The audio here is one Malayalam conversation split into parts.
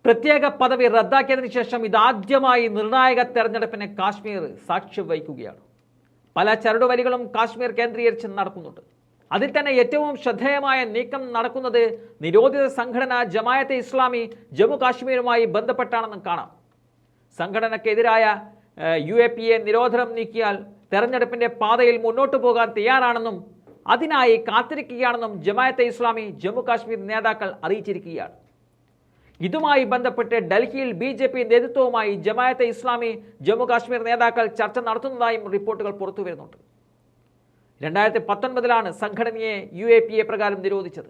പ്രത്യേക പദവി റദ്ദാക്കിയതിനു ശേഷം ഇതാദ്യമായി നിർണായക തെരഞ്ഞെടുപ്പിന് കാശ്മീർ സാക്ഷ്യം വഹിക്കുകയാണ്. പല ചരടുവലികളും കാശ്മീർ കേന്ദ്രീകരിച്ച് നടക്കുന്നുണ്ട്. അതിൽ തന്നെ ഏറ്റവും ശ്രദ്ധേയമായ നീക്കം നടക്കുന്നത് നിരോധിത സംഘടന ജമായത്തെ ഇസ്ലാമി ജമ്മു കാശ്മീരുമായി ബന്ധപ്പെട്ടാണെന്നും കാണാം. സംഘടനയ്ക്കെതിരായ UAPA നിരോധനം നീക്കിയാൽ തെരഞ്ഞെടുപ്പിന്റെ പാതയിൽ മുന്നോട്ടു പോകാൻ തയ്യാറാണെന്നും അതിനായി കാത്തിരിക്കുകയാണെന്നും ജമായത്തെ ഇസ്ലാമി ജമ്മു കാശ്മീർ നേതാക്കൾ അറിയിച്ചിരിക്കുകയാണ്. ഇതുമായി ബന്ധപ്പെട്ട് ഡൽഹിയിൽ BJP നേതൃത്വവുമായി ജമായത്തെ ഇസ്ലാമി ജമ്മു കാശ്മീർ നേതാക്കൾ ചർച്ച നടത്തുന്നതായും റിപ്പോർട്ടുകൾ പുറത്തു വരുന്നുണ്ട്. 2019 സംഘടനയെ UAPA പ്രകാരം നിരോധിച്ചത്.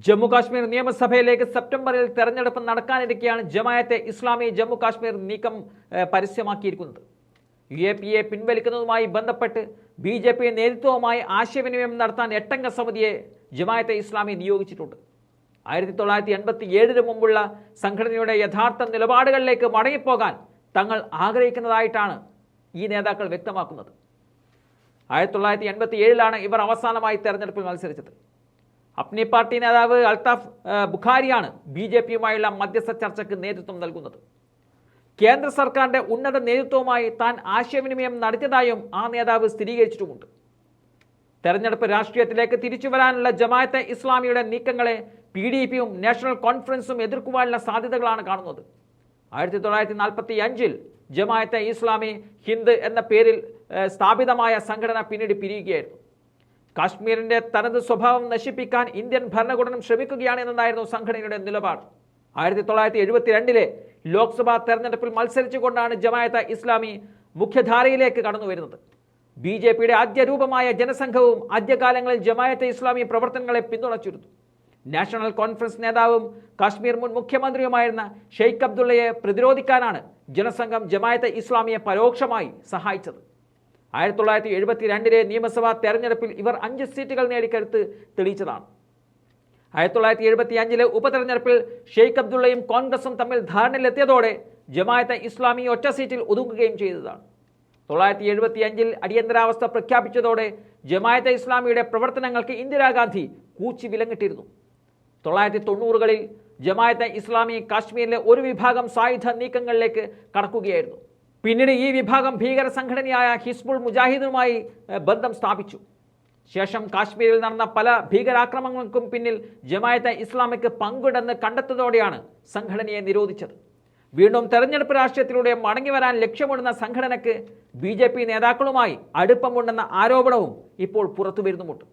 ജമ്മു കാശ്മീർ നിയമസഭയിലേക്ക് സെപ്റ്റംബറിൽ തെരഞ്ഞെടുപ്പ് നടക്കാനിരിക്കെയാണ് ജമായത്തെ ഇസ്ലാമി ജമ്മു കാശ്മീർ നീക്കം പരസ്യമാക്കിയിരിക്കുന്നത്. UAPA പിൻവലിക്കുന്നതുമായി ബന്ധപ്പെട്ട് BJP നേതൃത്വവുമായി ആശയവിനിമയം നടത്താൻ 8-അംഗ സമിതിയെ ജമായത്തെ ഇസ്ലാമി നിയോഗിച്ചിട്ടുണ്ട്. 1987 മുമ്പുള്ള സംഘടനയുടെ യഥാർത്ഥ നിലപാടുകളിലേക്ക് മടങ്ങിപ്പോകാൻ തങ്ങൾ ആഗ്രഹിക്കുന്നതായിട്ടാണ് ഈ നേതാക്കൾ വ്യക്തമാക്കുന്നത്. 1987 ഇവർ അവസാനമായി തെരഞ്ഞെടുപ്പിൽ മത്സരിച്ചത്. അപ്നി പാർട്ടി നേതാവ് അൽതാഫ് ബുഖാരിയാണ് BJPയുമായുള്ള മധ്യസ്ഥ ചർച്ചയ്ക്ക് നേതൃത്വം നൽകുന്നത്. കേന്ദ്ര സർക്കാരിന്റെ ഉന്നത നേതൃത്വവുമായി താൻ ആശയവിനിമയം നടത്തിയതായും ആ നേതാവ് സ്ഥിരീകരിച്ചിട്ടുമുണ്ട്. തെരഞ്ഞെടുപ്പ് രാഷ്ട്രീയത്തിലേക്ക് തിരിച്ചു വരാനുള്ള ജമാഅത്തെ ഇസ്ലാമിയുടെ നീക്കങ്ങളെ PDPയും നാഷണൽ കോൺഫറൻസും എതിർക്കുവാനുള്ള സാധ്യതകളാണ് കാണുന്നത്. 1945 ജമാഅത്തെ ഇസ്ലാമി ഹിന്ദ് എന്ന പേരിൽ സ്ഥാപിതമായ സംഘടന പിന്നീട് പിരിയുകയായിരുന്നു. കാശ്മീരിന്റെ തനത് സ്വഭാവം നശിപ്പിക്കാൻ ഇന്ത്യൻ ഭരണകൂടം ശ്രമിക്കുകയാണ് എന്നതായിരുന്നു സംഘടനയുടെ നിലപാട്. 1972 ലോക്സഭാ തെരഞ്ഞെടുപ്പിൽ മത്സരിച്ചുകൊണ്ടാണ് ജമാഅത്തെ ഇസ്ലാമി മുഖ്യധാരയിലേക്ക് കടന്നു വരുന്നത്. BJPയുടെ ആദ്യ രൂപമായ ജനസംഘവും ആദ്യകാലങ്ങളിൽ ജമാഅത്തെ ഇസ്ലാമി പ്രവർത്തനങ്ങളെ പിന്തുണച്ചിരുന്നു. നാഷണൽ കോൺഫറൻസ് നേതാവും കാശ്മീർ മുൻ മുഖ്യമന്ത്രിയുമായിരുന്ന ഷെയ്ഖ് അബ്ദുള്ളയെ പ്രതിരോധിക്കാനാണ് ജനസംഘം ജമാഅത്തെ ഇസ്ലാമിയെ പരോക്ഷമായി സഹായിച്ചത്. 1972 നിയമസഭാ തെരഞ്ഞെടുപ്പിൽ ഇവർ 5 സീറ്റുകൾ നേടി കരുത്ത് തെളിയിച്ചതാണ്. 1975 ഉപതെരഞ്ഞെടുപ്പിൽ ഷെയ്ഖ് അബ്ദുള്ളയും കോൺഗ്രസും തമ്മിൽ ധാരണയിലെത്തിയതോടെ ജമാഅത്തെ ഇസ്ലാമി ഒറ്റ സീറ്റിൽ ഒതുങ്ങുകയും ചെയ്തതാണ്. 1975 അടിയന്തരാവസ്ഥ പ്രഖ്യാപിച്ചതോടെ ജമാഅത്തെ ഇസ്ലാമിയുടെ പ്രവർത്തനങ്ങൾക്ക് ഇന്ദിരാഗാന്ധി കൂച്ചി വിലങ്ങിട്ടിരുന്നു. 1990കളിൽ ജമാഅത്തെ ഇസ്ലാമി കാശ്മീരിലെ ഒരു വിഭാഗം സായുധ നീക്കങ്ങളിലേക്ക് കടക്കുകയായിരുന്നു. പിന്നീട് ഈ വിഭാഗം ഭീകര സംഘടനയായ ഹിസ്ബുൾ മുജാഹിദുമായി ബന്ധം സ്ഥാപിച്ചു. ശേഷം കാശ്മീരിൽ നടന്ന പല ഭീകരാക്രമണങ്ങൾക്കും പിന്നിൽ ജമാഅത്തെ ഇസ്ലാമിക്ക് പങ്കുണ്ടെന്ന് കണ്ടെത്തതോടെയാണ് സംഘടനയെ നിരോധിച്ചത്. വീണ്ടും തെരഞ്ഞെടുപ്പ് രാഷ്ട്രീയത്തിലൂടെ മടങ്ങിവരാൻ ലക്ഷ്യമിടുന്ന സംഘടനയ്ക്ക് BJP നേതാക്കളുമായി അടുപ്പമുണ്ടെന്ന ആരോപണവും ഇപ്പോൾ പുറത്തു വരുന്നുമുണ്ട്.